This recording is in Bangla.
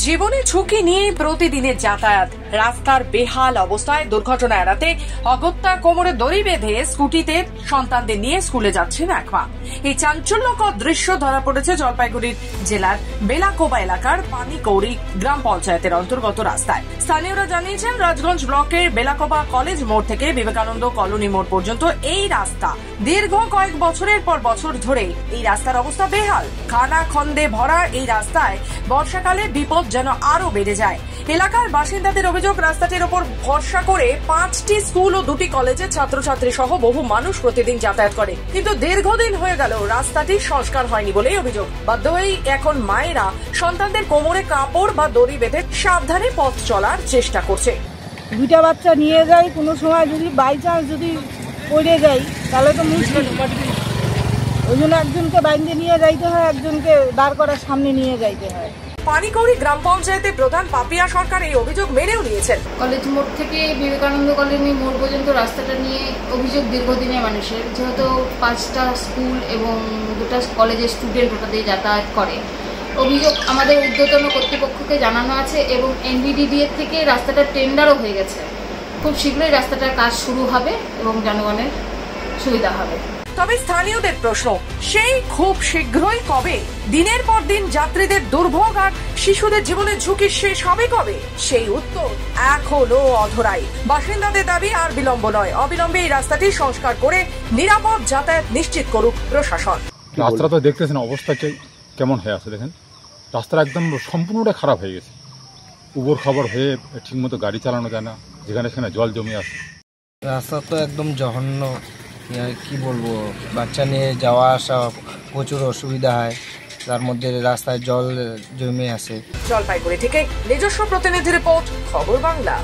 জীবনে ঝুঁকি নিয়ে প্রতিদিনের যাতায়াত, রাস্তার বেহাল অবস্থায় দুর্ঘটনা এড়াতে অগত্যা কোমরে দড়ি বেঁধে স্কুটিতে সন্তানদের নিয়ে স্কুলে যাচ্ছেন এক মা। এই চাঞ্চল্যকর দৃশ্য ধরা পড়েছে জলপাইগুড়ি জেলার বেলাকোবা এলাকার পানিকৌড়ি গ্রাম পঞ্চায়েতের অন্তর্গত রাস্তায়। স্থানীয়রা জানিয়েছেন, রাজগঞ্জ ব্লকের বেলাকোবা কলেজ মোড় থেকে বিবেকানন্দ কলোনি মোড় পর্যন্ত এই রাস্তা দীর্ঘ কয়েক বছরের পর বছর ধরে এই রাস্তার অবস্থা বেহাল। খানা খন্দে ভরা এই রাস্তায় বর্ষাকালে বিপদ যেন আরো বেড়ে যায়। এলাকার বাসিন্দাদের অভিযোগ, রাস্তাটির ওপর ভরসা করে 5টি স্কুল ও 2টি কলেজের ছাত্রছাত্রী সহ বহু মানুষ প্রতিদিন যাতায়াত করে, কিন্তু দীর্ঘদিন হয়ে গেল রাস্তাটির সংস্কার হয়নি বলেই অভিযোগ। বাধ্য হয়েই এখন মায়েরা সন্তানদের কোমরে কাপড় বা দড়ি বেঁধে সাবধানে পথ চলার চেষ্টা করছে। দুইটা বাচ্চা নিয়ে যাই, কোনো সময় যদি বাই চান্স যদি পড়ে যাই তাহলে তো মুশকিল। ওই জন্য একজনকে বাইন্দে নিয়ে যাইতে হয়, একজনকে দাঁড় করার সামনে নিয়ে যাইতে হয়। পানিকৌড়ি গ্রাম পঞ্চায়েতের প্রধান পাপিয়া সরকার এই অভিযোগ মেনেও নিয়েছেন। কলেজ মোড় থেকে বিবেকানন্দ কলোনি মোড় পর্যন্ত রাস্তাটা নিয়ে অভিযোগ দীর্ঘদিনের মানুষের, যেহেতু 5টা স্কুল এবং 2টা কলেজের স্টুডেন্ট ওটা দিয়ে যাতায়াত করে। অভিযোগ আমাদের ঊর্ধ্বতন কর্তৃপক্ষকে জানানো আছে এবং NBDDA থেকে রাস্তাটা টেন্ডারও হয়ে গেছে। খুব শীঘ্রই রাস্তাটার কাজ শুরু হবে এবং জনগণের সুবিধা হবে। তবে স্থানীয়দের প্রশ্ন, সেই খুব শীঘ্রই কবে? দিনের পর দিন যাত্রীদের দুর্ভোগ আর শিশুদের জীবনের ঝুঁকি শেষ হবে কবে? সেই উত্তর এখনো অধরাই। বাসিন্দাদের দাবি আর বিলম্ব নয়, অবিলম্বে এই রাস্তাটি সংস্কার করে নিরাপদ যাতায়াত নিশ্চিত করুক প্রশাসন। রাস্তাটা তো দেখতেছেন অবস্থা কেমন হয়ে আছে, দেখেন রাস্তাটা একদম সম্পূর্ণটা খারাপ হয়ে গেছে। উবর খাবার হয়ে ঠিকমতো গাড়ি চালানো যায় না, যেখানে সেখানে জল জমে আছে। রাস্তা তো একদম জঘন্য, কি বলবো, বাচ্চা নিয়ে যাওয়া আসা প্রচুর অসুবিধা হয়, তার মধ্যে রাস্তায় জল জমে আছে। জলপাইগুড়ি থেকে নিজস্ব প্রতিনিধি রিপোর্ট, খবর বাংলা।